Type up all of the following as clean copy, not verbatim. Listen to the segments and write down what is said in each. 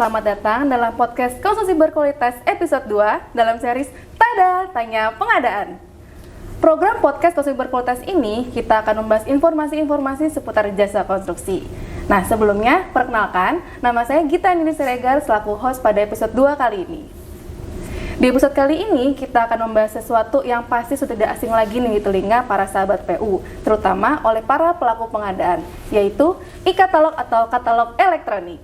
selamat datang dalam podcast Konsumsi Berkualitas episode 2 dalam series Tada Tanya Pengadaan. Program podcast Konsumsi Berkualitas ini kita akan membahas informasi-informasi seputar jasa konstruksi. Nah, sebelumnya perkenalkan, nama saya Gita Nini Siregar selaku host pada episode 2 kali ini. Di episode kali ini, kita akan membahas sesuatu yang pasti sudah tidak asing lagi nih di telinga para sahabat PU, terutama oleh para pelaku pengadaan, yaitu e-katalog atau katalog elektronik.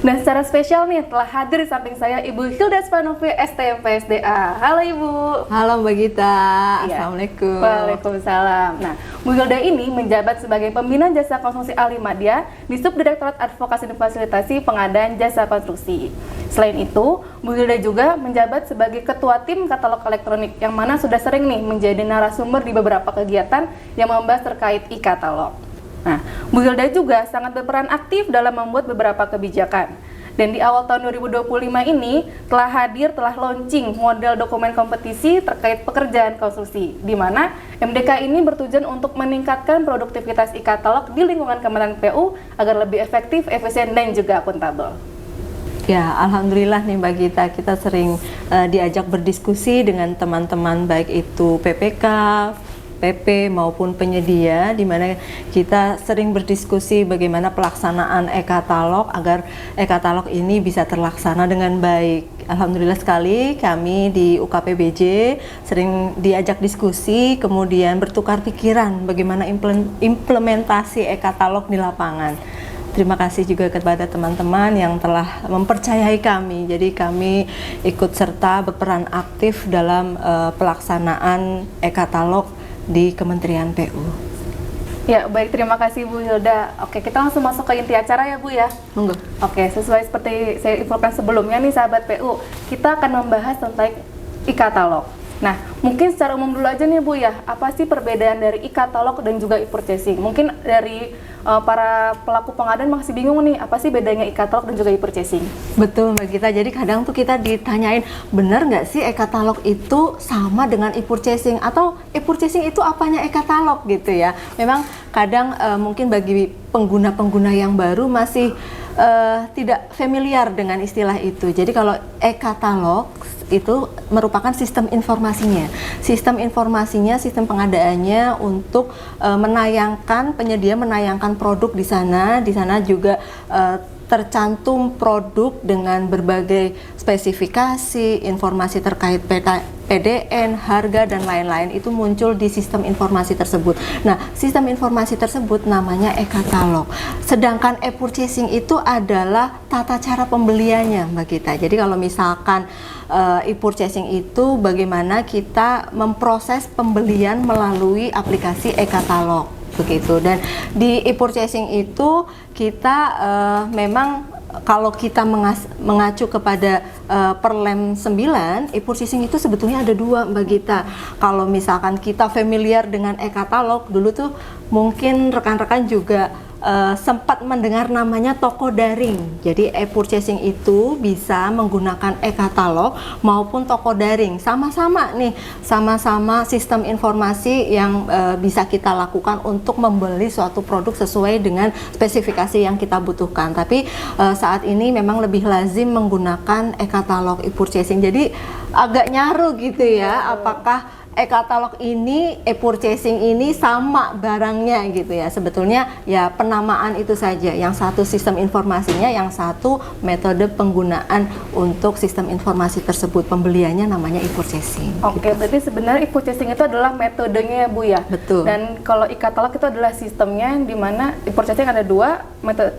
Dan secara spesial nih, telah hadir di samping saya Ibu Hilda Spanovi, STM PSDA. Halo Ibu. Halo Mbak Gita, Assalamualaikum. Waalaikumsalam. Nah, Bu Hilda ini menjabat sebagai Pembina Jasa Konstruksi Alimadya di Subdirektorat Advokasi dan Fasilitasi Pengadaan Jasa Konstruksi. Selain itu, Bu Hilda juga menjabat sebagai Ketua Tim Katalog Elektronik, yang mana sudah sering nih menjadi narasumber di beberapa kegiatan yang membahas terkait e-katalog. Nah, Bu Hilda juga sangat berperan aktif dalam membuat beberapa kebijakan. Dan di awal tahun 2025 ini telah launching model dokumen kompetisi terkait pekerjaan konstruksi, di mana MDK ini bertujuan untuk meningkatkan produktivitas e-katalog di lingkungan Kementerian PU agar lebih efektif, efisien, dan juga akuntabel. Ya, alhamdulillah nih Mbak Gita, kita sering diajak berdiskusi dengan teman-teman baik itu PPK, PP maupun penyedia, di mana kita sering berdiskusi bagaimana pelaksanaan e-katalog agar e-katalog ini bisa terlaksana dengan baik. Alhamdulillah sekali kami di UKPBJ sering diajak diskusi, kemudian bertukar pikiran bagaimana implementasi e-katalog di lapangan. Terima kasih juga kepada teman-teman yang telah mempercayai kami. Jadi kami ikut serta berperan aktif dalam pelaksanaan e-katalog di Kementerian PU. Ya, baik, terima kasih Bu Hilda. Oke, kita langsung masuk ke inti acara ya Bu ya. Monggo. Oke, sesuai seperti saya infokan sebelumnya nih sahabat PU, kita akan membahas tentang e-katalog. Nah, mungkin secara umum dulu aja nih Bu ya, apa sih perbedaan dari e-katalog dan juga e-purchasing? Mungkin dari para pelaku pengadaan masih bingung nih, apa sih bedanya e-katalog dan juga e-purchasing? Betul Mbak Gita, jadi kadang tuh kita ditanyain, benar nggak sih e-katalog itu sama dengan e-purchasing? Atau e-purchasing itu apanya e-katalog gitu ya? Memang kadang mungkin bagi pengguna-pengguna yang baru masih tidak familiar dengan istilah itu. Jadi kalau e-katalog itu merupakan sistem informasinya. Sistem informasinya, sistem pengadaannya untuk penyedia menayangkan produk di sana. Di sana juga tercantum produk dengan berbagai spesifikasi, informasi terkait PDN, harga, dan lain-lain itu muncul di sistem informasi tersebut. Nah, sistem informasi tersebut namanya e-katalog. Sedangkan e-purchasing itu adalah tata cara pembeliannya, Mbak Gita. Jadi kalau misalkan e-purchasing itu bagaimana kita memproses pembelian melalui aplikasi e-katalog. Begitu. Dan di e-purchasing itu kita memang kalau kita mengacu kepada Perlem 9, e-purchasing itu sebetulnya ada dua Mbak Gita. Kalau misalkan kita familiar dengan e-katalog, dulu tuh mungkin rekan-rekan juga sempat mendengar namanya toko daring. Jadi e-purchasing itu bisa menggunakan e-katalog maupun toko daring. Sama-sama sistem informasi yang bisa kita lakukan untuk membeli suatu produk sesuai dengan spesifikasi yang kita butuhkan. Tapi saat ini memang lebih lazim menggunakan e-katalog e-purchasing. Jadi agak nyaru gitu ya, apakah e-katalog ini, e-purchasing ini sama barangnya gitu ya. Sebetulnya ya penamaan itu saja. Yang satu sistem informasinya, yang satu metode penggunaan untuk sistem informasi tersebut. Pembeliannya namanya e-purchasing. Oke, berarti sebenarnya e-purchasing itu adalah metodenya ya Bu ya. Betul. Dan kalau e-katalog itu adalah sistemnya, di mana e-purchasing ada dua, metode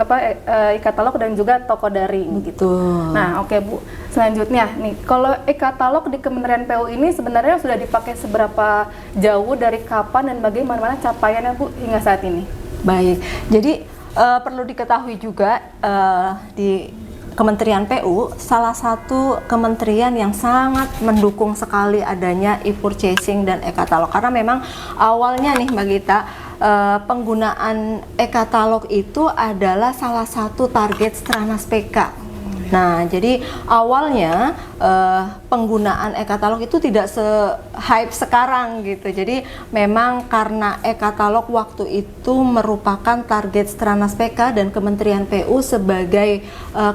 e-katalog dan juga toko daring. Betul. Gitu. Nah, oke Bu. Selanjutnya nih, kalau e-katalog di Kementerian PU ini sebenarnya sudah dipakai seberapa jauh, dari kapan, dan bagaimana capaiannya Bu hingga saat ini? Baik, jadi perlu diketahui juga di Kementerian PU salah satu kementerian yang sangat mendukung sekali adanya e-purchasing dan e-katalog, karena memang awalnya nih Mbak Gita, penggunaan e-katalog itu adalah salah satu target Stranas PK. Nah, jadi awalnya penggunaan e-katalog itu tidak se-hype sekarang gitu. Jadi memang karena e-katalog waktu itu merupakan target Stranas PK dan Kementerian PU sebagai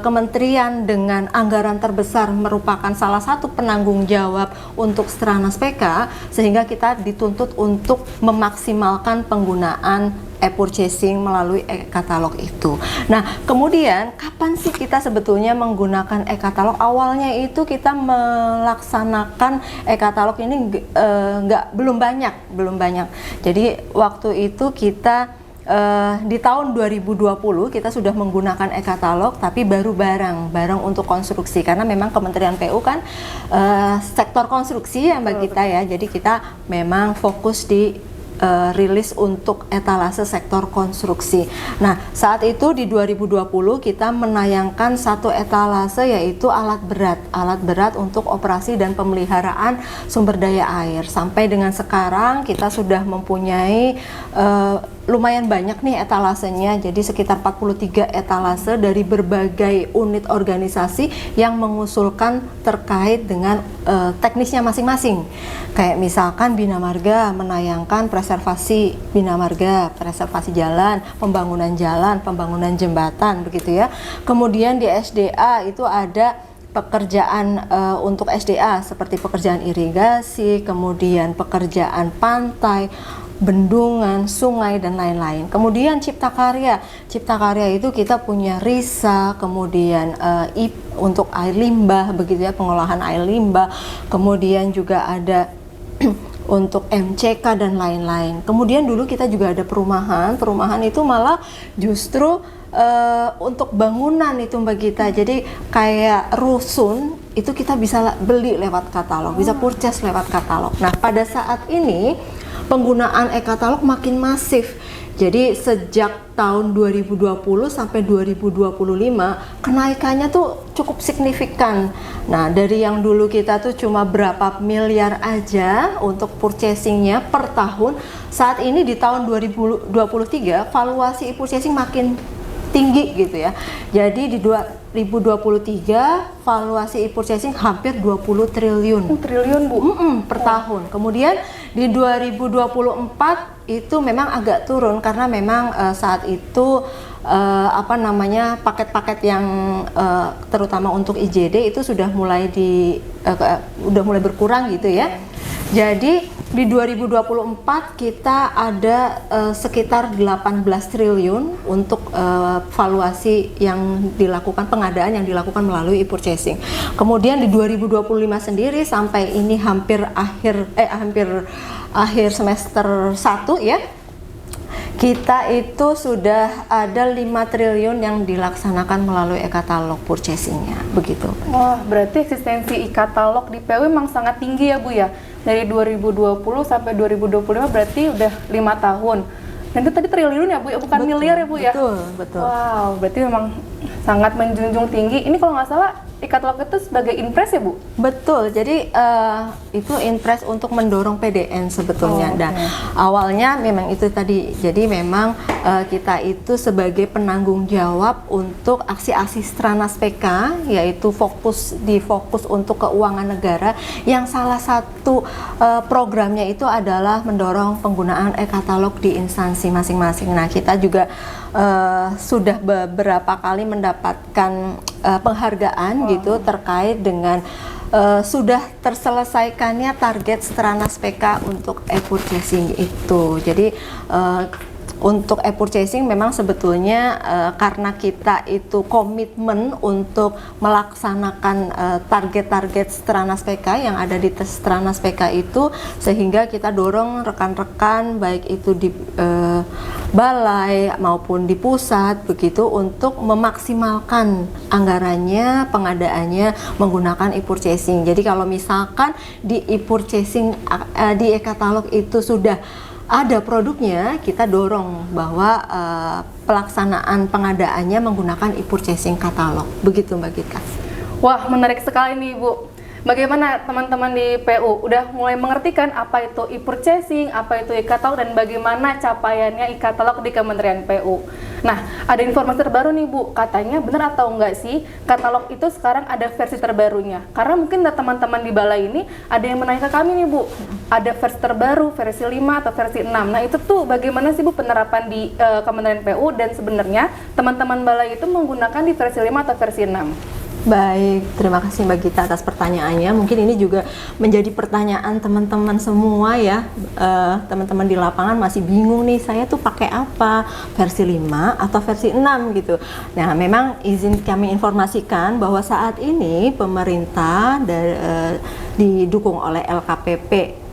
kementerian dengan anggaran terbesar, merupakan salah satu penanggung jawab untuk Stranas PK, sehingga kita dituntut untuk memaksimalkan penggunaan e-purchasing melalui e-katalog itu. Nah, kemudian kapan sih kita sebetulnya menggunakan e-katalog? Awalnya itu kita melaksanakan e-katalog ini belum banyak. Jadi waktu itu kita di tahun 2020 kita sudah menggunakan e-katalog, tapi baru barang untuk konstruksi, karena memang Kementerian PU kan sektor konstruksi ya Mbak Gita ya. Jadi kita memang fokus di rilis untuk etalase sektor konstruksi. Nah, saat itu di 2020 kita menayangkan satu etalase, yaitu alat berat untuk operasi dan pemeliharaan sumber daya air. Sampai dengan sekarang kita sudah mempunyai lumayan banyak nih etalasenya, jadi sekitar 43 etalase dari berbagai unit organisasi yang mengusulkan terkait dengan teknisnya masing-masing. Kayak misalkan Bina Marga menayangkan preservasi Bina Marga, preservasi jalan, pembangunan jembatan begitu ya. Kemudian di SDA itu ada pekerjaan untuk SDA seperti pekerjaan irigasi, kemudian pekerjaan pantai, bendungan, sungai, dan lain-lain. Kemudian Cipta Karya itu kita punya RISA, kemudian untuk air limbah begitu ya, pengolahan air limbah, kemudian juga ada untuk MCK dan lain-lain. Kemudian dulu kita juga ada perumahan itu malah justru untuk bangunan itu Mbak Gita. Jadi kayak rusun itu kita bisa beli lewat katalog, bisa purchase lewat katalog. Nah, pada saat ini penggunaan e-katalog makin masif. Jadi sejak tahun 2020 sampai 2025 kenaikannya tuh cukup signifikan. Nah, dari yang dulu kita tuh cuma berapa miliar aja untuk purchasingnya per tahun, saat ini di tahun 2023 valuasi e-purchasing makin tinggi gitu ya. Jadi di 2023 valuasi e-purchasing hampir 20 triliun. Triliun Bu? Per tahun. Kemudian di 2024 itu memang agak turun karena memang saat itu paket-paket yang terutama untuk IJD itu sudah mulai berkurang gitu ya. Jadi di 2024 kita ada sekitar 18 triliun untuk valuasi yang dilakukan, pengadaan yang dilakukan melalui e-purchasing. Kemudian di 2025 sendiri sampai ini hampir akhir semester 1 ya, kita itu sudah ada 5 triliun yang dilaksanakan melalui e-katalog purchasingnya, begitu. Wah, berarti eksistensi e-katalog di PU memang sangat tinggi ya Bu ya. Dari 2020 sampai 2025 berarti udah 5 tahun. Dan itu tadi triliun ya Bu ya, bukan miliar ya Bu ya? Betul. Wow, berarti memang sangat menjunjung tinggi. Ini kalau nggak salah e-katalog itu sebagai impres ya Bu? Betul, jadi itu impres untuk mendorong PDN sebetulnya. Okay. Dan awalnya memang itu tadi, jadi memang kita itu sebagai penanggung jawab untuk aksi-aksi Stranas PK, yaitu fokus untuk keuangan negara, yang salah satu programnya itu adalah mendorong penggunaan e-katalog di instansi masing-masing. Nah, kita juga sudah beberapa kali mendapatkan penghargaan gitu terkait dengan sudah terselesaikannya target Stranas PK untuk e-purchasing itu. Jadi untuk e-purchasing memang sebetulnya karena kita itu komitmen untuk melaksanakan target-target Stranas PK yang ada di Stranas PK itu, sehingga kita dorong rekan-rekan baik itu di balai maupun di pusat begitu untuk memaksimalkan anggarannya, pengadaannya menggunakan e-purchasing. Jadi kalau misalkan di e-purchasing di e-katalog itu sudah ada produknya, kita dorong bahwa pelaksanaan pengadaannya menggunakan e-purchasing katalog. Begitu Mbak Gita. Wah, menarik sekali nih Bu. bagaimana teman-teman di PU udah mulai mengertikan apa itu e-purchasing, apa itu e-katalog, dan bagaimana capaiannya e-katalog di Kementerian PU. Nah, ada informasi terbaru nih Bu, katanya benar atau enggak sih katalog itu sekarang ada versi terbarunya? Karena mungkin teman-teman di balai ini ada yang menanyakan kami nih Bu, ada versi terbaru, versi 5 atau versi 6. Nah, itu tuh bagaimana sih Bu penerapan di Kementerian PU, dan sebenarnya teman-teman balai itu menggunakan di versi 5 atau versi 6? Baik, terima kasih Mbak Gita atas pertanyaannya. Mungkin ini juga menjadi pertanyaan teman-teman semua ya. Teman-teman di lapangan masih bingung nih, saya tuh pakai apa? Versi 5 atau versi 6 gitu. Nah, memang izin kami informasikan bahwa saat ini pemerintah didukung oleh LKPP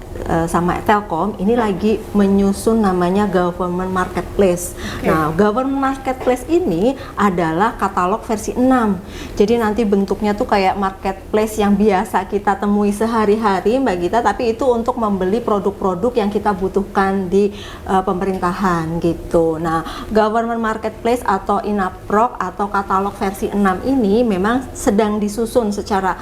sama Telkom ini lagi menyusun namanya Government Marketplace. Okay. Nah, Government Marketplace ini adalah katalog versi 6. Jadi nanti bentuknya tuh kayak marketplace yang biasa kita temui sehari-hari Mbak Gita, tapi itu untuk membeli produk-produk yang kita butuhkan di pemerintahan gitu. Nah, Government Marketplace atau INAPROK atau katalog versi 6 ini memang sedang disusun secara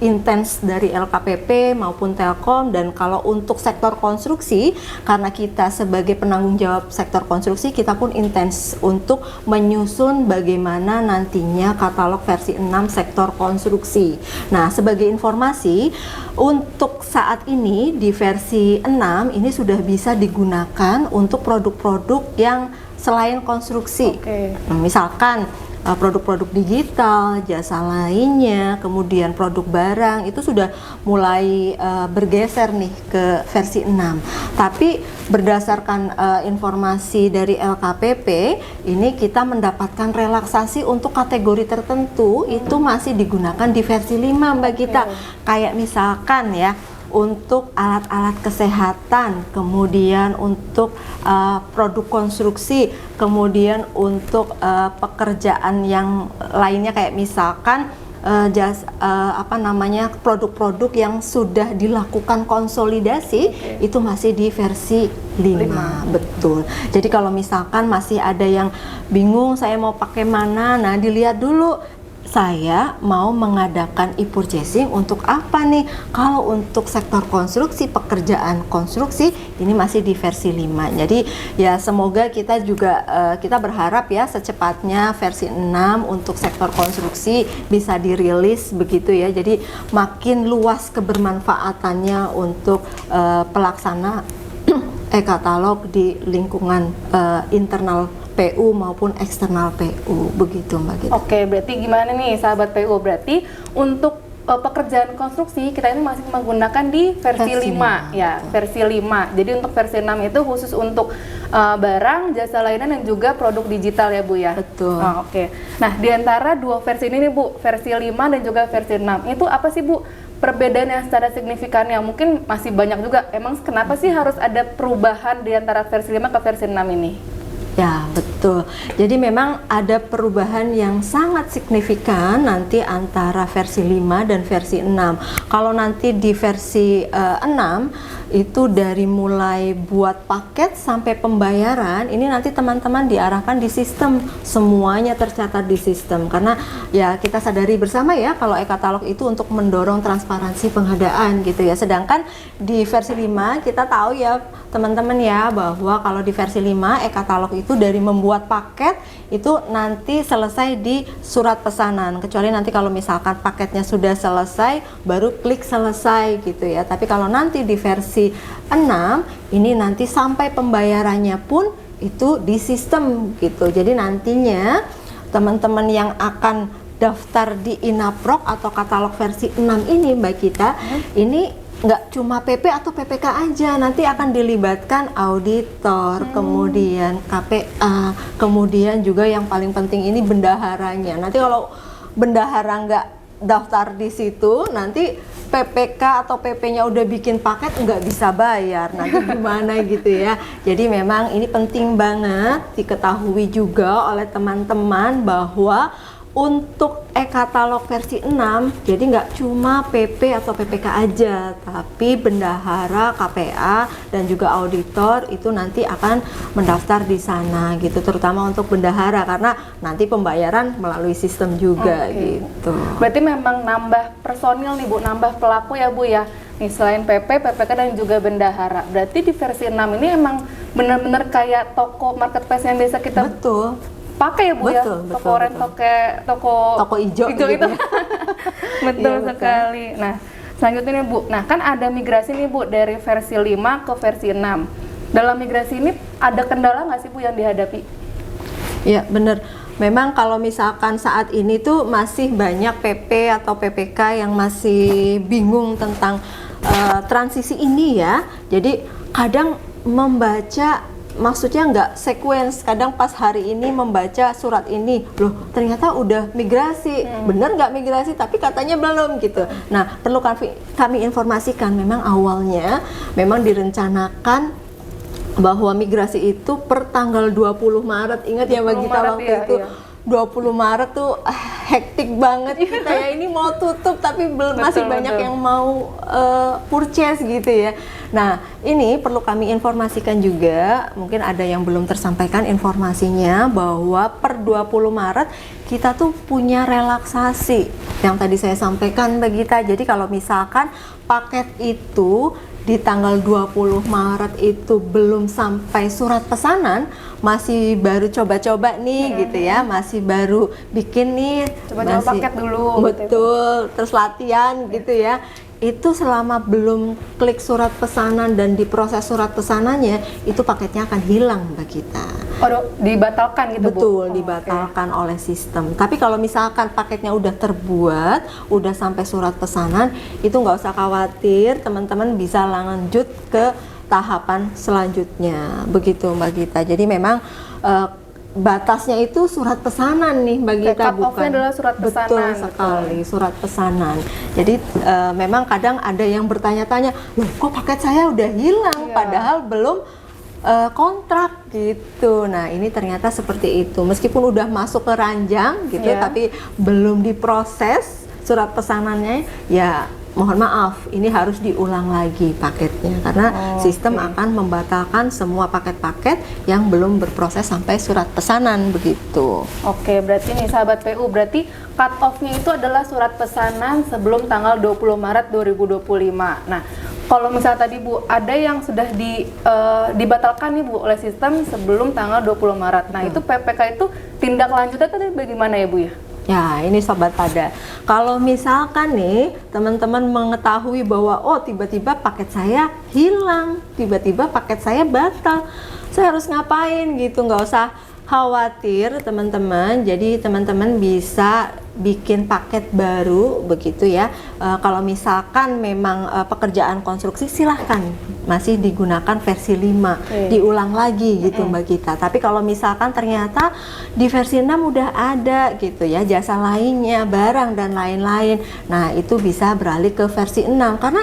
intens dari LKPP maupun Telkom. Dan kalau untuk sektor konstruksi, karena kita sebagai penanggung jawab sektor konstruksi, kita pun intens untuk menyusun bagaimana nantinya katalog versi 6 sektor konstruksi. Nah, sebagai informasi, untuk saat ini di versi 6 ini sudah bisa digunakan untuk produk-produk yang selain konstruksi. Okay. Misalkan produk-produk digital, jasa lainnya, kemudian produk barang itu sudah mulai bergeser nih ke versi 6. Tapi berdasarkan informasi dari LKPP, ini kita mendapatkan relaksasi untuk kategori tertentu itu masih digunakan di versi 5 Mbak Gita. Kayak misalkan ya, untuk alat-alat kesehatan, kemudian untuk produk konstruksi, kemudian untuk pekerjaan yang lainnya kayak misalkan produk-produk yang sudah dilakukan konsolidasi, itu masih di versi 5. Betul. Jadi kalau misalkan masih ada yang bingung saya mau pakai mana, nah dilihat dulu saya mau mengadakan e-purchasing untuk apa nih. Kalau untuk sektor konstruksi, pekerjaan konstruksi, ini masih di versi 5. Jadi ya semoga kita juga kita berharap ya secepatnya versi 6 untuk sektor konstruksi bisa dirilis begitu ya. Jadi makin luas kebermanfaatannya untuk pelaksana e-katalog di lingkungan internal PU maupun eksternal PU, begitu Mbak Gita. Oke, berarti gimana nih sahabat PU? Berarti untuk pekerjaan konstruksi kita ini masih menggunakan di versi 5 ya, versi 5. Jadi untuk versi 6 itu khusus untuk barang, jasa layanan, dan juga produk digital ya Bu ya? Betul. Oke. Nah, di antara dua versi ini nih Bu, versi 5 dan juga versi 6, itu apa sih Bu perbedaan yang secara signifikan yang mungkin masih banyak juga? Emang kenapa sih harus ada perubahan di antara versi 5 ke versi 6 ini? Ya, betul. Jadi memang ada perubahan yang sangat signifikan nanti antara versi 5 dan versi 6. Kalau nanti di versi 6 itu dari mulai buat paket sampai pembayaran, ini nanti teman-teman diarahkan di sistem, semuanya tercatat di sistem. Karena ya kita sadari bersama ya kalau e-katalog itu untuk mendorong transparansi pengadaan gitu ya. Sedangkan di versi 5 kita tahu ya teman-teman ya bahwa kalau di versi 5 e-katalog itu dari membuat paket itu nanti selesai di surat pesanan, kecuali nanti kalau misalkan paketnya sudah selesai baru klik selesai gitu ya. Tapi kalau nanti di versi 6 ini nanti sampai pembayarannya pun itu di sistem gitu. Jadi nantinya teman-teman yang akan daftar di INAPROK atau katalog versi 6 ini Mbak Gita, ini nggak cuma PP atau PPK aja, nanti akan dilibatkan auditor, kemudian KPA, kemudian juga yang paling penting ini bendaharanya. Nanti kalau bendahara nggak daftar di situ, nanti PPK atau PP-nya udah bikin paket nggak bisa bayar, nanti gimana gitu ya. Jadi memang ini penting banget diketahui juga oleh teman-teman bahwa untuk e-katalog versi 6, jadi nggak cuma PP atau PPK aja, tapi bendahara, KPA, dan juga auditor itu nanti akan mendaftar di sana gitu, terutama untuk bendahara karena nanti pembayaran melalui sistem juga gitu. Berarti memang nambah personil nih Bu, nambah pelaku ya Bu ya. Nih selain PP, PPK dan juga bendahara. Berarti di versi 6 ini emang benar-benar kayak toko marketplace yang biasa kita pakai ya Bu ya, toko rent, toko hijau itu. Ya. Betul sekali. Nah, selanjutnya nih Bu, nah kan ada migrasi nih Bu dari versi 5 ke versi 6. Dalam migrasi ini ada kendala nggak sih Bu yang dihadapi? Ya bener, memang kalau misalkan saat ini tuh masih banyak PP atau PPK yang masih bingung tentang transisi ini ya. Jadi kadang membaca, maksudnya nggak sequence, kadang pas hari ini membaca surat ini, loh ternyata udah migrasi, bener nggak migrasi, tapi katanya belum gitu. Nah perlu kami informasikan, memang awalnya memang direncanakan bahwa migrasi itu per tanggal 20 Maret, ingat ya Mbak Gita waktu itu. 20 Maret tuh hektik banget kita ya, ini mau tutup tapi masih banyak yang mau purchase gitu ya. Nah ini perlu kami informasikan juga, mungkin ada yang belum tersampaikan informasinya bahwa per 20 Maret kita tuh punya relaksasi yang tadi saya sampaikan Mbak Gita. Jadi kalau misalkan paket itu di tanggal 20 Maret itu belum sampai surat pesanan, masih baru coba-coba nih gitu ya, masih baru bikin nih, coba-coba paket dulu, betul, terus latihan gitu ya. Itu selama belum klik surat pesanan dan diproses surat pesanannya, itu paketnya akan hilang Mbak Gita. Oh, dibatalkan gitu Bu? Betul, dibatalkan oleh sistem. Tapi kalau misalkan paketnya udah terbuat, udah sampai surat pesanan, itu nggak usah khawatir, teman-teman bisa lanjut ke tahapan selanjutnya. Begitu Mbak Gita. Jadi memang batasnya itu surat pesanan nih Mbak Gita, bukan? Adalah surat pesanan. Betul sekali, surat pesanan. Jadi memang kadang ada yang bertanya-tanya, loh kok paket saya udah hilang, padahal belum kontrak gitu. Nah ini ternyata seperti itu, meskipun udah masuk ke ranjang gitu, tapi belum diproses surat pesanannya, ya mohon maaf, ini harus diulang lagi paketnya karena sistem akan membatalkan semua paket-paket yang belum berproses sampai surat pesanan begitu. Oke, berarti nih sahabat PU, berarti cut off-nya itu adalah surat pesanan sebelum tanggal 20 Maret 2025. Nah, kalau misalnya tadi Bu, ada yang sudah dibatalkan nih Bu oleh sistem sebelum tanggal 20 Maret. Nah, itu PPK itu tindak lanjutnya tadi bagaimana ya Bu ya? Ya, ini Sobat Pada. Kalau misalkan nih teman-teman mengetahui bahwa oh tiba-tiba paket saya hilang, tiba-tiba paket saya batal, saya harus ngapain gitu? Nggak usah khawatir teman-teman. Jadi teman-teman bisa bikin paket baru begitu ya. Kalau misalkan memang pekerjaan konstruksi, silahkan masih digunakan versi 5, diulang lagi gitu Mbak Gita. Tapi kalau misalkan ternyata di versi 6 udah ada gitu ya jasa lainnya, barang dan lain-lain, nah itu bisa beralih ke versi 6 karena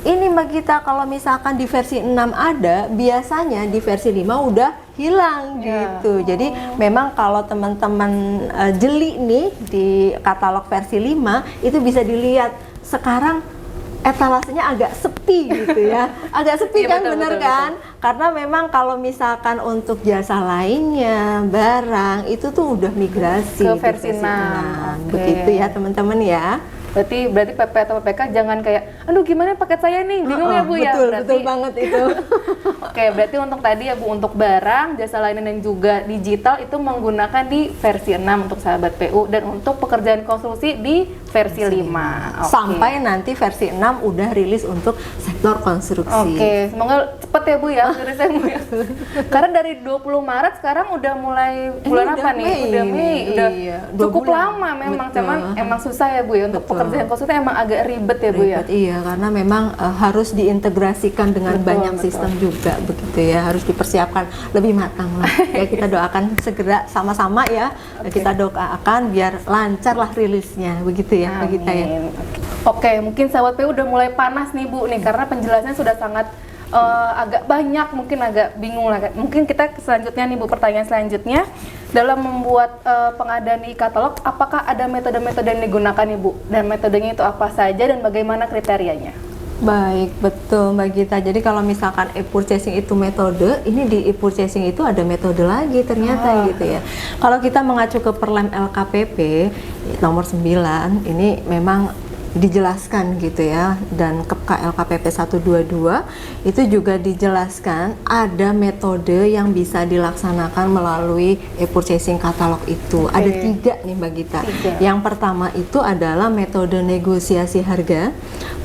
ini Mbak Gita, kalau misalkan di versi 6 ada, biasanya di versi 5 udah hilang gitu. Jadi memang kalau teman-teman jeli nih di katalog versi 5 itu bisa dilihat sekarang etalasenya agak sepi gitu ya. Agak sepi kan, bener kan? Karena memang kalau misalkan untuk jasa lainnya, barang itu tuh udah migrasi ke versi 6. Begitu ya teman-teman ya. Berarti PP atau PPK jangan kayak, aduh gimana paket saya nih, bingung ya Bu ya? Betul banget itu. Oke, berarti untuk tadi ya Bu, untuk barang, jasa layanan dan juga digital itu menggunakan di versi 6 untuk sahabat PU, dan untuk pekerjaan konstruksi di versi 5. Sampai nanti versi 6 udah rilis untuk sektor konstruksi. Oke, semoga cepet ya Bu ya rilisnya Bu ya. Karena dari 20 Maret sekarang udah mulai bulan apa nih? Udah Mei, udah cukup lama memang, cuman emang susah ya Bu ya untuk pekerjaan konstruksi, emang agak ribet ya Bu ya. Iya, karena memang harus diintegrasikan dengan banyak sistem juga begitu ya, harus dipersiapkan lebih matang lah. Ya kita doakan segera sama-sama ya, kita doakan biar lancar lah rilisnya begitu ya Mbak Gita ya. Oke, mungkin sahabat PU udah mulai panas nih Bu nih, karena penjelasannya sudah sangat agak banyak, mungkin agak bingung lah. Mungkin kita selanjutnya nih Bu, pertanyaan selanjutnya, dalam membuat pengadaan e-katalog, apakah ada metode-metode yang digunakan nih Bu? Dan metodenya itu apa saja dan bagaimana kriterianya? Baik, betul Mbak Gita. Jadi kalau misalkan e-purchasing itu metode, ini di e-purchasing itu ada metode lagi ternyata gitu ya. Kalau kita mengacu ke Perlem LKPP nomor 9, ini memang dijelaskan gitu ya, dan LKPP 122 itu juga dijelaskan ada metode yang bisa dilaksanakan melalui e-purchasing katalog itu. Ada 3 nih Mbak Gita. Yang pertama itu adalah metode negosiasi harga,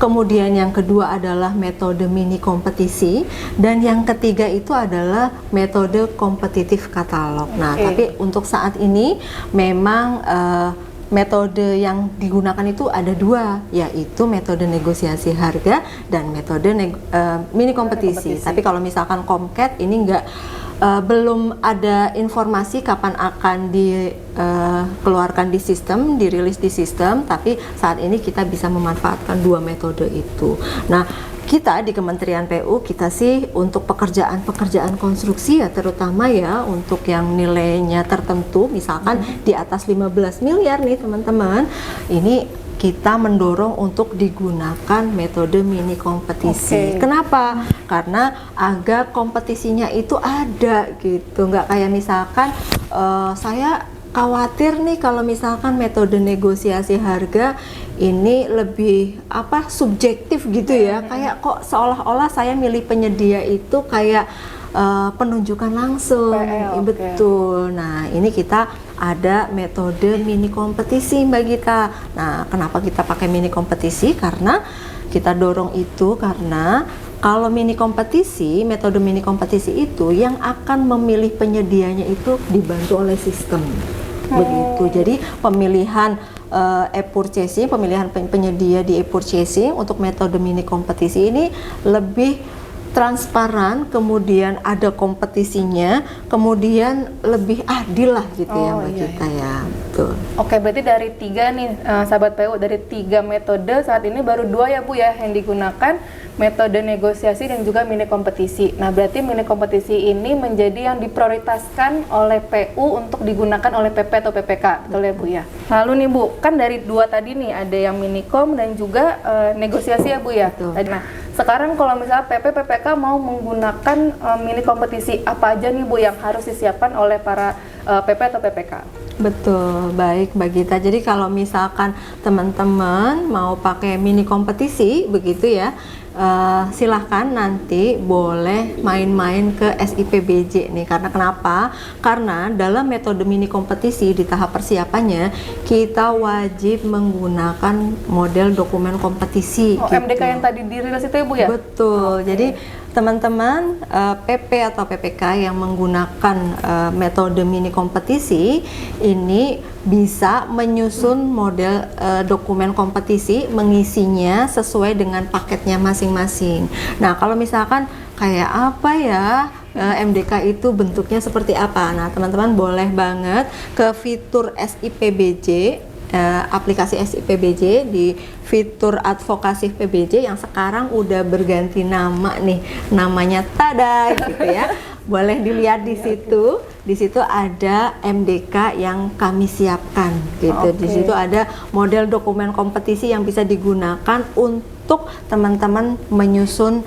kemudian yang kedua adalah metode mini kompetisi, dan yang ketiga itu adalah metode kompetitif katalog. Nah, tapi untuk saat ini memang metode yang digunakan itu ada 2, yaitu metode negosiasi harga dan metode mini kompetisi. Tapi kalau misalkan Komcat ini belum ada informasi kapan akan dikeluarkan di sistem, dirilis di sistem, tapi saat ini kita bisa memanfaatkan 2 metode itu. Nah, kita di Kementerian PU, kita sih untuk pekerjaan konstruksi ya, terutama ya untuk yang nilainya tertentu, misalkan di atas 15 miliar nih teman-teman, ini kita mendorong untuk digunakan metode mini kompetisi. Kenapa? Karena agar kompetisinya itu ada gitu, nggak kayak misalkan saya khawatir nih kalau misalkan metode negosiasi harga ini lebih subjektif gitu ya, kayak kok seolah-olah saya milih penyedia itu kayak penunjukan langsung. Betul. Nah, ini kita ada metode mini kompetisi Mbak Gita. Nah, kenapa kita pakai mini kompetisi? Karena kita dorong itu karena kalau mini kompetisi, metode mini kompetisi itu yang akan memilih penyedianya itu dibantu oleh sistem. Begitu. Jadi pemilihan e-purchasing, pemilihan penyedia di e-purchasing untuk metode mini kompetisi ini lebih transparan, kemudian ada kompetisinya, kemudian lebih adil lah gitu ya Mbak Gita ya. Betul. Oke, berarti dari 3 nih sahabat PU, dari 3 metode saat ini baru 2 ya Bu ya yang digunakan, metode negosiasi dan juga mini kompetisi. Nah, berarti mini kompetisi ini menjadi yang diprioritaskan oleh PU untuk digunakan oleh PP atau PPK, betul ya Bu ya? Lalu nih Bu, kan dari 2 tadi nih, ada yang mini kom dan juga negosiasi ya Bu ya? Betul. Nah, sekarang kalau misalnya PP, PPK mau menggunakan mini kompetisi, apa aja nih Bu yang harus disiapkan oleh para PP atau PPK? Betul, baik Mbak Gita. Jadi kalau misalkan teman-teman mau pakai mini kompetisi begitu ya, silahkan nanti boleh main-main ke SIPBJ nih. Karena kenapa? Karena dalam metode mini kompetisi di tahap persiapannya kita wajib menggunakan model dokumen kompetisi. Oh, gitu. MDK yang tadi dirilis itu ya Bu ya? Betul. Jadi teman-teman PP atau PPK yang menggunakan metode mini kompetisi ini bisa menyusun model dokumen kompetisi, mengisinya sesuai dengan paketnya masing-masing. Nah, kalau misalkan kayak apa ya MDK itu bentuknya seperti apa? Nah, teman-teman boleh banget ke fitur SIPBJ, aplikasi SIPBJ di fitur advokasi PBJ yang sekarang udah berganti nama nih, namanya tada gitu ya. Boleh dilihat di situ. Di situ ada MDK yang kami siapkan gitu. Di situ ada model dokumen kompetisi yang bisa digunakan untuk teman-teman menyusun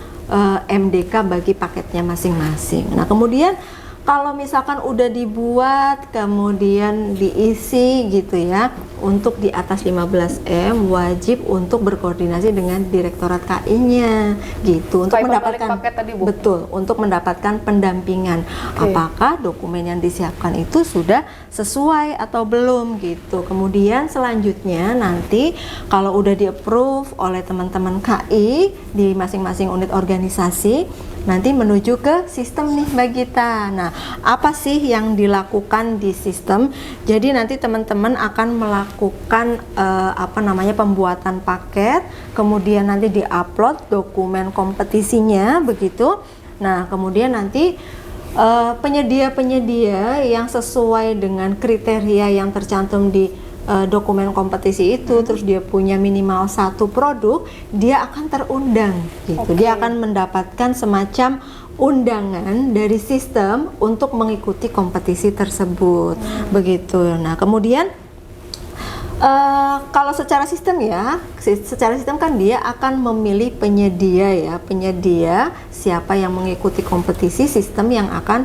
MDK bagi paketnya masing-masing. Nah, kemudian kalau misalkan udah dibuat kemudian diisi gitu ya, untuk di atas 15M wajib untuk berkoordinasi dengan Direktorat KI-nya gitu untuk mendapatkan betul, untuk mendapatkan pendampingan. Apakah dokumen yang disiapkan itu sudah sesuai atau belum gitu. Kemudian selanjutnya nanti kalau udah di-approve oleh teman-teman KI di masing-masing unit organisasi, nanti menuju ke sistem nih Mbak Gita. Nah, apa sih yang dilakukan di sistem? Jadi nanti teman-teman akan melakukan pembuatan paket, kemudian nanti diupload dokumen kompetisinya begitu. Nah, kemudian nanti penyedia-penyedia yang sesuai dengan kriteria yang tercantum di dokumen kompetisi itu, terus dia punya minimal 1 produk, dia akan terundang gitu. Dia akan mendapatkan semacam undangan dari sistem untuk mengikuti kompetisi tersebut. Begitu. Nah, kemudian kalau secara sistem secara sistem kan dia akan memilih penyedia siapa yang mengikuti kompetisi, sistem yang akan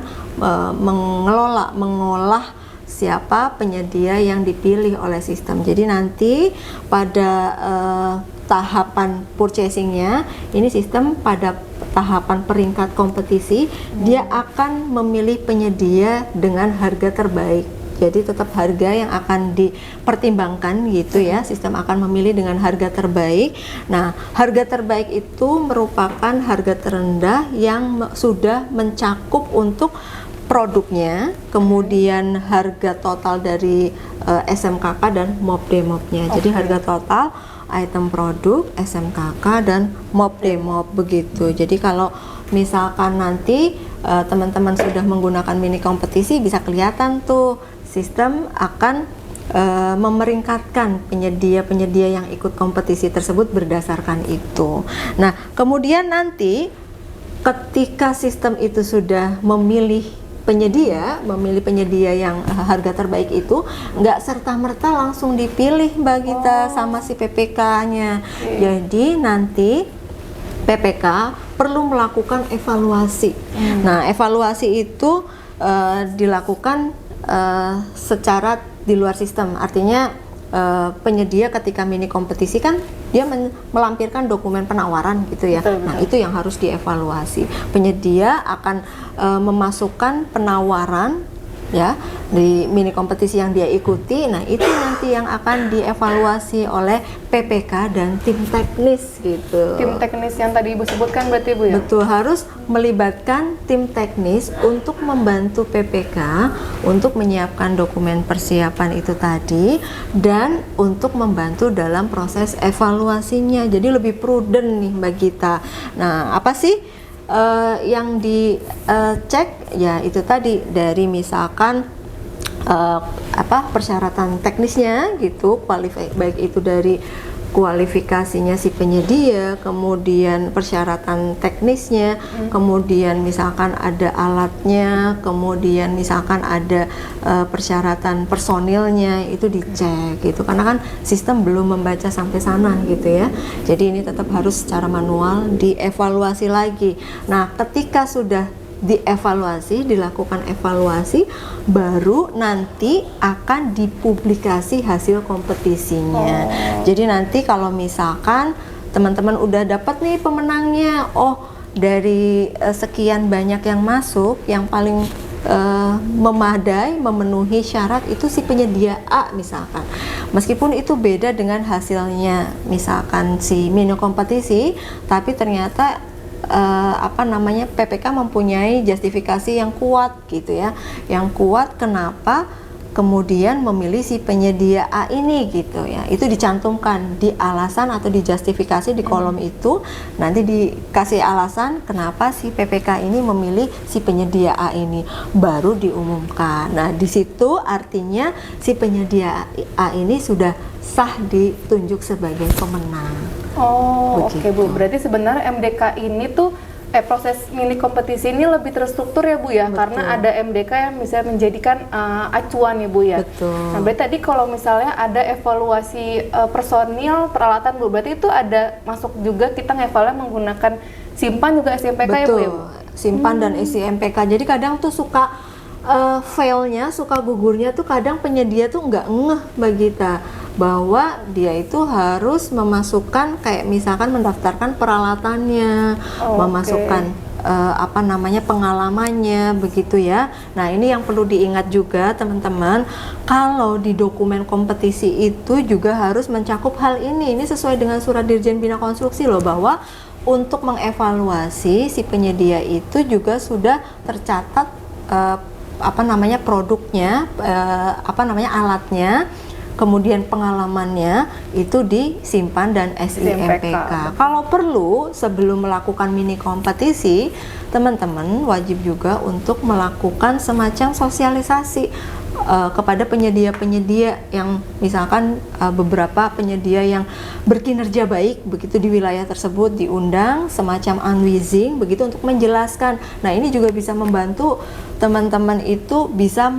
mengolah siapa penyedia yang dipilih oleh sistem. Jadi nanti pada tahapan purchasingnya, ini sistem pada tahapan peringkat kompetisi, dia akan memilih penyedia dengan harga terbaik. Jadi tetap harga yang akan dipertimbangkan gitu ya. Sistem akan memilih dengan harga terbaik. Nah, harga terbaik itu merupakan harga terendah yang sudah mencakup untuk produknya, kemudian harga total dari SMKK dan MOP Demopnya. Jadi harga total item produk, SMKK dan MOP Demop begitu. Jadi kalau misalkan nanti teman-teman sudah menggunakan mini kompetisi, bisa kelihatan tuh sistem akan memeringkatkan penyedia-penyedia yang ikut kompetisi tersebut berdasarkan itu. Nah, kemudian nanti ketika sistem itu sudah memilih penyedia yang harga terbaik itu, nggak serta-merta langsung dipilih Mbak Gita sama si PPK-nya. Jadi nanti PPK perlu melakukan evaluasi. Nah, evaluasi itu dilakukan secara di luar sistem, artinya penyedia ketika mini kompetisi kan dia melampirkan dokumen penawaran gitu ya. Betul. Nah, itu yang harus dievaluasi. Penyedia akan memasukkan penawaran ya di mini kompetisi yang dia ikuti. Nah, itu nanti yang akan dievaluasi oleh PPK dan tim teknis gitu. Tim teknis yang tadi Ibu sebutkan berarti Bu ya? Betul, harus melibatkan tim teknis untuk membantu PPK untuk menyiapkan dokumen persiapan itu tadi dan untuk membantu dalam proses evaluasinya. Jadi lebih prudent nih Mbak Gita. Nah, apa sih yang dicek ya itu tadi dari misalkan persyaratan teknisnya gitu, baik itu dari kualifikasinya si penyedia, kemudian persyaratan teknisnya, kemudian misalkan ada alatnya, kemudian misalkan ada persyaratan personilnya, itu dicek gitu, karena kan sistem belum membaca sampai sana gitu ya. Jadi ini tetap harus secara manual dievaluasi lagi. Nah, ketika sudah dilakukan evaluasi, baru nanti akan dipublikasi hasil kompetisinya. Jadi nanti kalau misalkan teman-teman udah dapat nih pemenangnya, dari sekian banyak yang masuk, yang paling memenuhi syarat itu si penyedia A misalkan. Meskipun itu beda dengan hasilnya misalkan si mini kompetisi, tapi ternyata PPK mempunyai justifikasi yang kuat gitu ya, yang kuat kenapa kemudian memilih si penyedia A ini gitu ya. Itu dicantumkan di alasan atau di justifikasi di kolom itu, nanti dikasih alasan kenapa si PPK ini memilih si penyedia A ini, baru diumumkan. Nah, di situ artinya si penyedia A ini sudah sah ditunjuk sebagai pemenang. Oke Bu, berarti sebenarnya MDK ini tuh proses mini kompetisi ini lebih terstruktur ya Bu ya. Betul. Karena ada MDK yang bisa menjadikan acuan ya Bu ya. Betul. Nah, berarti tadi kalau misalnya ada evaluasi personil, peralatan Bu, berarti itu ada masuk juga kita ngevaluasi menggunakan simpan juga SIMPK. Betul. Ya Bu ya Bu? Simpan dan SIMPK. Jadi kadang tuh suka failnya, suka gugurnya tuh kadang penyedia tuh nggak ngeh Mbak Gita, bahwa dia itu harus memasukkan kayak misalkan mendaftarkan peralatannya, memasukkan pengalamannya begitu ya. Nah, ini yang perlu diingat juga teman-teman, kalau di dokumen kompetisi itu juga harus mencakup hal ini. Ini sesuai dengan surat Dirjen Bina Konstruksi loh, bahwa untuk mengevaluasi si penyedia itu juga sudah tercatat produknya, alatnya, kemudian pengalamannya itu disimpan dan SIMPK. Kalau perlu sebelum melakukan mini kompetisi, teman-teman wajib juga untuk melakukan semacam sosialisasi kepada penyedia-penyedia yang misalkan beberapa penyedia yang berkinerja baik begitu di wilayah tersebut diundang semacam unwizing begitu untuk menjelaskan. Nah, ini juga bisa membantu teman-teman itu bisa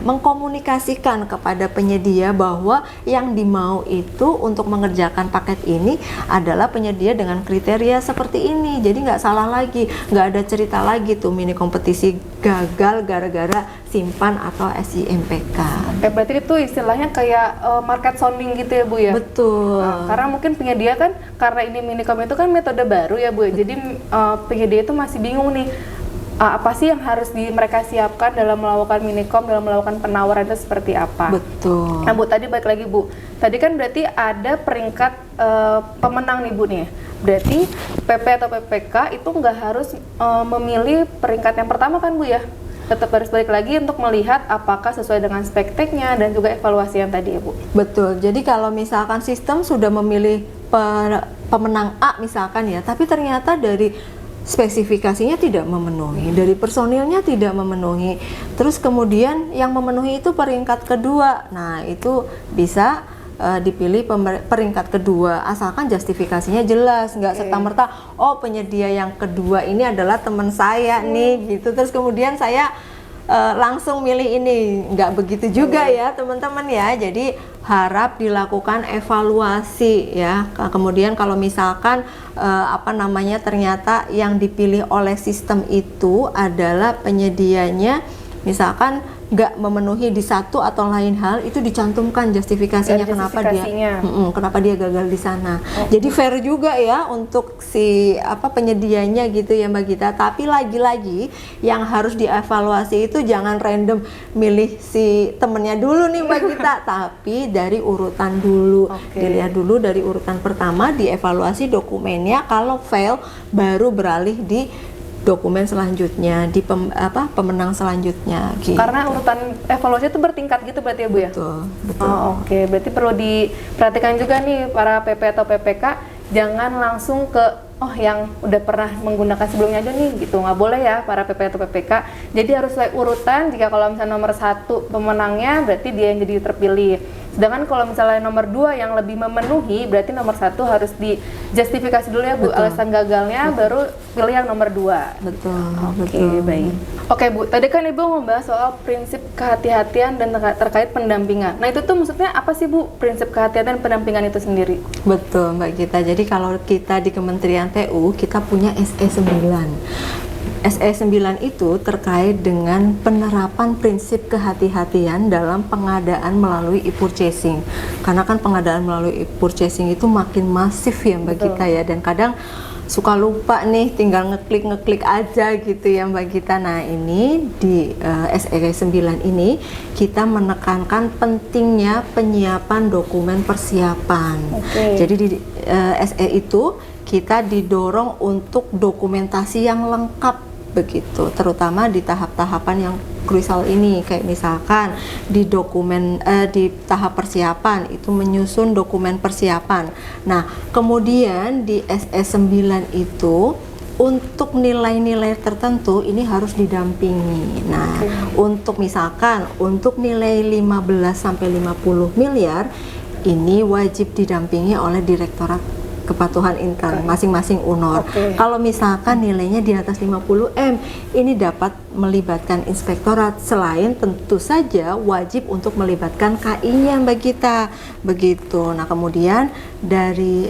mengkomunikasikan kepada penyedia bahwa yang dimau itu untuk mengerjakan paket ini adalah penyedia dengan kriteria seperti ini. Jadi nggak salah lagi, nggak ada cerita lagi tuh mini kompetisi gagal gara-gara simpan atau SIMPK. Berarti itu istilahnya kayak market sounding gitu ya Bu ya? Betul. Karena mungkin penyedia kan, karena ini Minicom itu kan metode baru ya Bu, jadi penyedia itu masih bingung nih, apa sih yang harus mereka siapkan dalam melakukan Minicom, dalam melakukan penawaran itu seperti apa. Betul. Nah Bu, tadi balik lagi Bu, tadi kan berarti ada peringkat pemenang nih Bu nih. Berarti PP atau PPK itu nggak harus memilih peringkat yang pertama kan Bu ya? Tetap harus balik lagi untuk melihat apakah sesuai dengan spekteknya dan juga evaluasi yang tadi ya Bu. Betul, jadi kalau misalkan sistem sudah memilih pemenang A misalkan ya, tapi ternyata dari spesifikasinya tidak memenuhi, dari personilnya tidak memenuhi, terus kemudian yang memenuhi itu peringkat kedua, nah itu bisa dipilih peringkat kedua asalkan justifikasinya jelas, nggak serta-merta oh penyedia yang kedua ini adalah teman saya nih gitu, terus kemudian saya langsung milih ini, nggak begitu juga ya teman-teman ya. Jadi harap dilakukan evaluasi ya. Kemudian kalau misalkan ternyata yang dipilih oleh sistem itu adalah penyedianya misalkan nggak memenuhi di satu atau lain hal, itu dicantumkan justifikasinya kenapa dia gagal di sana. Jadi fair juga ya untuk si penyedianya gitu ya Mbak Gita. Tapi lagi-lagi yang harus dievaluasi itu jangan random milih si temennya dulu nih Mbak Gita, tapi dari urutan dulu. Dilihat dulu dari urutan pertama, dievaluasi dokumennya, kalau fail baru beralih di dokumen selanjutnya, di pemenang selanjutnya gitu. Karena urutan evaluasi itu bertingkat gitu berarti ya Bu ya? Betul. Berarti perlu diperhatikan juga nih para PP atau PPK, jangan langsung ke yang udah pernah menggunakan sebelumnya aja nih gitu, nggak boleh ya para PP atau PPK. Jadi harus sesuai urutan, jika kalau misalnya nomor 1 pemenangnya berarti dia yang jadi terpilih. Sedangkan kalau misalnya nomor 2 yang lebih memenuhi, berarti nomor 1 harus dijustifikasi dulu ya Bu, alasan gagalnya, baru pilih yang nomor 2. Betul. Baik. Bu, tadi kan Ibu membahas soal prinsip kehati-hatian dan terkait pendampingan. Nah itu tuh maksudnya apa sih Bu, prinsip kehati-hatian dan pendampingan itu sendiri? Betul Mbak Gita, jadi kalau kita di Kementerian TU, kita punya SE9. SE9 itu terkait dengan penerapan prinsip kehati-hatian dalam pengadaan melalui e-purchasing. Karena kan pengadaan melalui e-purchasing itu makin masif ya Mbak Gita ya, dan kadang suka lupa nih, tinggal ngeklik aja gitu ya Mbak Gita. Nah ini di SE9 ini kita menekankan pentingnya penyiapan dokumen persiapan. Jadi di SE itu kita didorong untuk dokumentasi yang lengkap begitu, terutama di tahap-tahapan yang krusial ini, kayak misalkan di di tahap persiapan itu menyusun dokumen persiapan. Nah kemudian di SE9 itu untuk nilai-nilai tertentu ini harus didampingi. Nah untuk misalkan untuk nilai 15 sampai 50 miliar ini wajib didampingi oleh Direktorat Kepatuhan Intern masing-masing UNOR. Kalau misalkan nilainya di atas 50 M, ini dapat melibatkan inspektorat, selain tentu saja wajib untuk melibatkan KI-nya Mbak Gita. Begitu. Nah, kemudian dari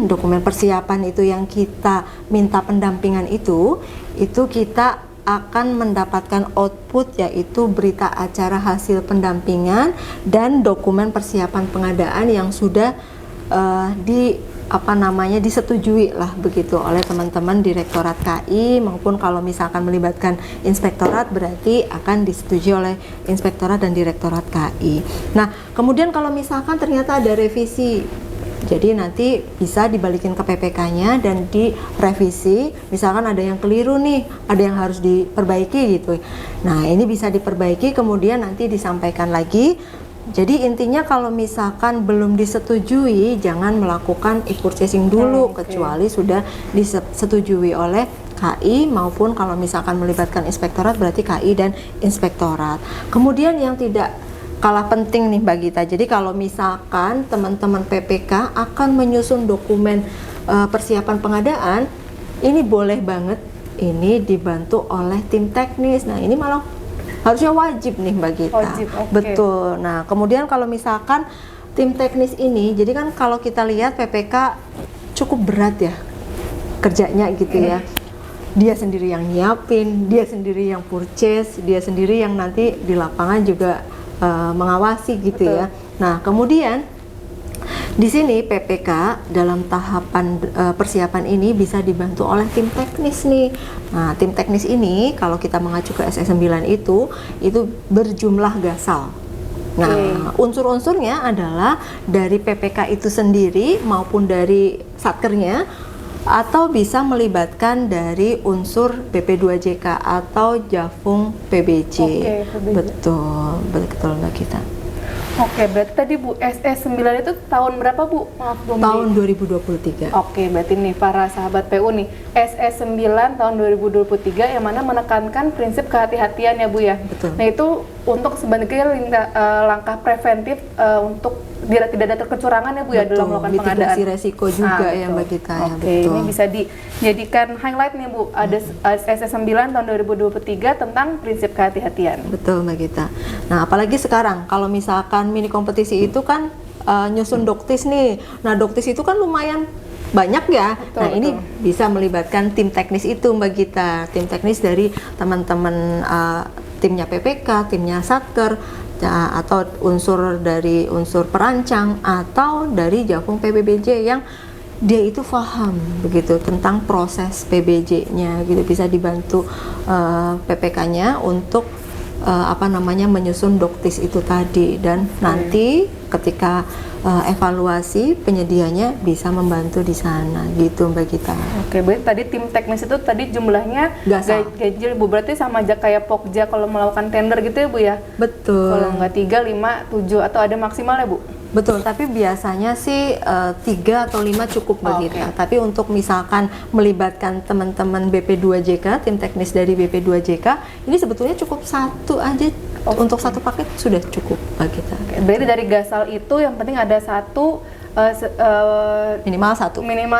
dokumen persiapan itu yang kita minta pendampingan itu kita akan mendapatkan output, yaitu berita acara hasil pendampingan dan dokumen persiapan pengadaan yang sudah disetujui lah begitu oleh teman-teman Direktorat KI, maupun kalau misalkan melibatkan inspektorat berarti akan disetujui oleh inspektorat dan Direktorat KI. Nah kemudian kalau misalkan ternyata ada revisi, jadi nanti bisa dibalikin ke PPK-nya dan direvisi, misalkan ada yang keliru nih, ada yang harus diperbaiki gitu. Nah ini bisa diperbaiki, kemudian nanti disampaikan lagi. Jadi intinya kalau misalkan belum disetujui, jangan melakukan e-purchasing dulu kecuali sudah disetujui oleh KI maupun kalau misalkan melibatkan inspektorat berarti KI dan inspektorat. Kemudian yang tidak kalah penting nih Mbak Gita, jadi kalau misalkan teman-teman PPK akan menyusun dokumen persiapan pengadaan, ini boleh banget ini dibantu oleh tim teknis. Nah ini malah harusnya wajib nih Mbak Gita. Wajib, oke. Betul. Nah kemudian kalau misalkan tim teknis ini, jadi kan kalau kita lihat PPK cukup berat ya kerjanya gitu ya. Dia sendiri yang nyiapin, dia sendiri yang purchase, dia sendiri yang nanti di lapangan juga mengawasi gitu. Betul. Ya. Nah kemudian di sini PPK dalam tahapan persiapan ini bisa dibantu oleh tim teknis nih. Nah, tim teknis ini kalau kita mengacu ke SS9 itu berjumlah gasal. Nah, unsur-unsurnya adalah dari PPK itu sendiri maupun dari satkernya, atau bisa melibatkan dari unsur BP2JK atau Jafung PBJ. Oke, PBJ. Betul Mbak Gita. Oke, berarti tadi Bu SS9 itu tahun berapa Bu? Maaf, Bu. Tahun 2023. Oke, berarti nih para sahabat PU nih, SS9 tahun 2023 yang mana menekankan prinsip kehati-hatian ya Bu ya. Betul. Nah itu untuk sebagai langkah preventif untuk biar tidak ada kecurangan ya Bu ya dalam melakukan pengadaan. Mitigasi resiko juga ya betul. Mbak Gita ya. Oke, Betul. ini bisa dijadikan highlight nih Bu. Ada SS9 tahun 2023 tentang prinsip kehati-hatian. Betul Mbak Gita. Nah apalagi sekarang kalau misalkan mini kompetisi itu kan nyusun doktis nih. Nah doktis itu kan lumayan banyak ya. Betul, Nah ini bisa melibatkan tim teknis itu Mbak Gita. Tim teknis dari teman-teman timnya PPK, timnya Satker, atau dari unsur perancang atau dari Jafung PBBJ yang dia itu paham begitu tentang proses PBJ-nya gitu, bisa dibantu PPK-nya untuk menyusun doktis itu tadi, dan nanti ketika evaluasi penyedianya bisa membantu di sana gitu Mbak Gita. Oke, berarti tadi tim teknis itu tadi jumlahnya ganjil Bu, berarti sama aja kayak Pokja kalau melakukan tender gitu ya Bu ya? Betul. Kalau nggak 3, 5, 7 atau ada maksimal ya Bu? Betul, tapi biasanya sih 3 atau 5 cukup Mbak Gita. Oke. Tapi untuk misalkan melibatkan teman-teman BP2JK, tim teknis dari BP2JK, ini sebetulnya cukup satu aja. Untuk satu paket sudah cukup Mbak Gita. Oke, berarti dari gasal itu yang penting ada satu minimal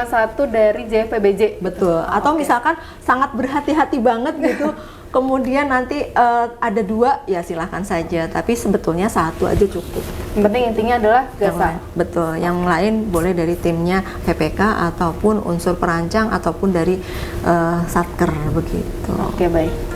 satu dari JFPBJ. betul. Atau misalkan sangat berhati-hati banget gitu, kemudian nanti ada 2 ya silahkan saja, tapi sebetulnya satu aja cukup. Yang penting intinya adalah gasal. Betul, yang lain boleh dari timnya PPK ataupun unsur perancang ataupun dari satker begitu. Oke, baik.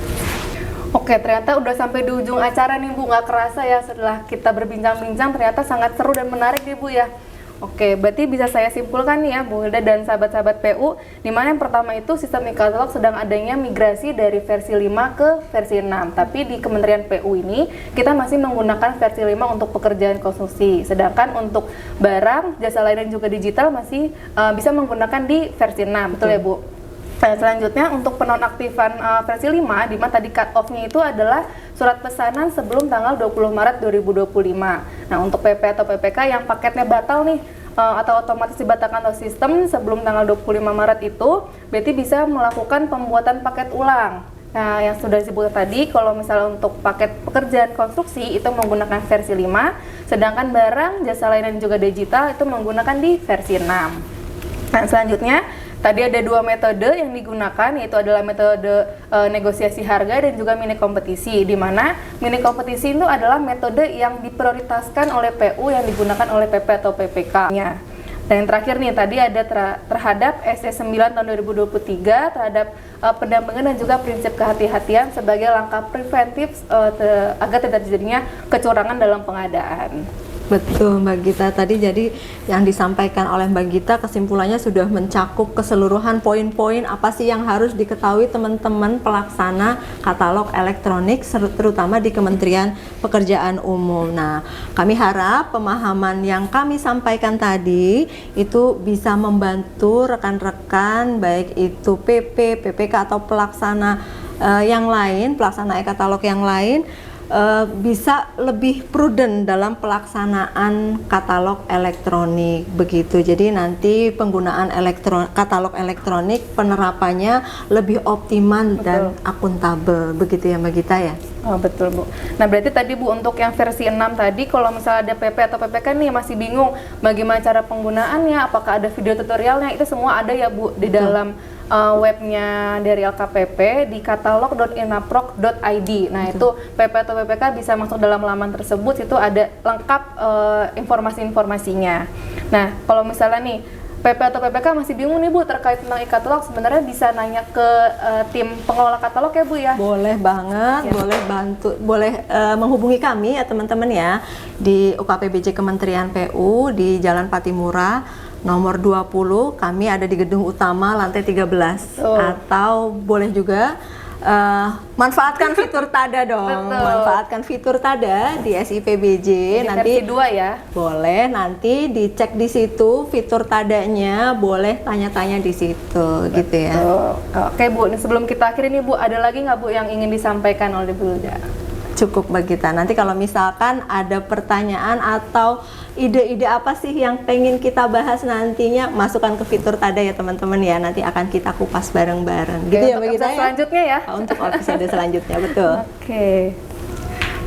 Oke, ternyata udah sampai di ujung acara nih Bu, nggak kerasa ya setelah kita berbincang-bincang ternyata sangat seru dan menarik nih Bu ya. Oke, berarti bisa saya simpulkan nih ya Bu Hilda dan sahabat-sahabat PU, di mana yang pertama itu sistem e-katalog sedang adanya migrasi dari versi 5 ke versi 6. Tapi di Kementerian PU ini kita masih menggunakan versi 5 untuk pekerjaan konstruksi. Sedangkan untuk barang, jasa lain dan juga digital masih bisa menggunakan di versi 6. Betul ya Bu? Nah, selanjutnya untuk penonaktifan versi 5, di mana tadi cut off-nya itu adalah surat pesanan sebelum tanggal 20 Maret 2025. Nah, untuk PP atau PPK yang paketnya batal nih, atau otomatis dibatalkan oleh sistem sebelum tanggal 25 Maret itu, berarti bisa melakukan pembuatan paket ulang. Nah, yang sudah disebut tadi, kalau misalnya untuk paket pekerjaan konstruksi itu menggunakan versi 5, sedangkan barang, jasa lain dan juga digital itu menggunakan di versi 6. Nah, selanjutnya tadi ada 2 metode yang digunakan, yaitu adalah metode negosiasi harga dan juga mini kompetisi, di mana mini kompetisi itu adalah metode yang diprioritaskan oleh PU yang digunakan oleh PP atau PPK-nya. Dan yang terakhir nih, tadi ada terhadap SS9 tahun 2023 terhadap pendampingan dan juga prinsip kehati-hatian sebagai langkah preventif agar tidak terjadinya kecurangan dalam pengadaan. Betul Mbak Gita, tadi jadi yang disampaikan oleh Mbak Gita kesimpulannya sudah mencakup keseluruhan poin-poin apa sih yang harus diketahui teman-teman pelaksana katalog elektronik terutama di Kementerian Pekerjaan Umum. Nah, kami harap pemahaman yang kami sampaikan tadi itu bisa membantu rekan-rekan baik itu PP, PPK atau pelaksana yang lain, pelaksana e-katalog yang lain bisa lebih prudent dalam pelaksanaan katalog elektronik begitu. Jadi nanti penggunaan katalog elektronik penerapannya lebih optimal dan akuntabel begitu ya Mbak Gita ya. Oh betul Bu. Nah berarti tadi Bu untuk yang versi 6 tadi kalau misalnya ada PP atau PPK nih masih bingung bagaimana cara penggunaannya, apakah ada video tutorialnya, itu semua ada ya Bu di dalam webnya dari LKPP di katalog.inaprok.id. Nah itu PP atau PPK bisa masuk dalam laman tersebut, itu ada lengkap informasi-informasinya. Nah kalau misalnya nih PP atau PPK masih bingung nih Bu terkait tentang e-katalog, sebenarnya bisa nanya ke tim pengelola katalog ya Bu ya? Boleh banget, boleh menghubungi kami ya teman-teman ya di UKPBJ Kementerian PU di Jalan Patimura nomor 20, kami ada di gedung utama lantai 13. Atau boleh juga manfaatkan fitur TADA dong. Manfaatkan fitur TADA di SIPBJ. Di nanti versi 2 ya. Boleh, nanti dicek di situ fitur TADA-nya, boleh tanya-tanya di situ gitu ya. Oke Bu, sebelum kita akhiri nih Bu, ada lagi nggak Bu yang ingin disampaikan oleh Bu Hilda? Cukup Mbak Gita. Nanti kalau misalkan ada pertanyaan atau ide-ide apa sih yang pengen kita bahas nantinya, masukkan ke fitur TADA ya teman-teman ya. Nanti akan kita kupas bareng-bareng. Gitu ya Mbak Gita ya? Selanjutnya ya? Untuk episode selanjutnya, betul. Oke.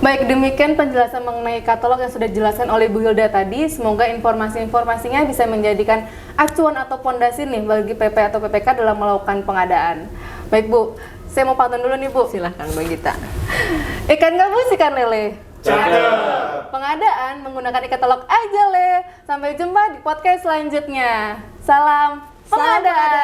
Baik, demikian penjelasan mengenai katalog yang sudah dijelaskan oleh Bu Hilda tadi. Semoga informasi-informasinya bisa menjadikan acuan atau pondasi nih bagi PP atau PPK dalam melakukan pengadaan. Baik Bu, saya mau pantun dulu nih Bu. Silahkan Mbak Gita. Ikan gabus, ikan lele. Cakep. Pengadaan menggunakan e-katalog aja Le. Sampai jumpa di podcast selanjutnya. Salam pengadaan.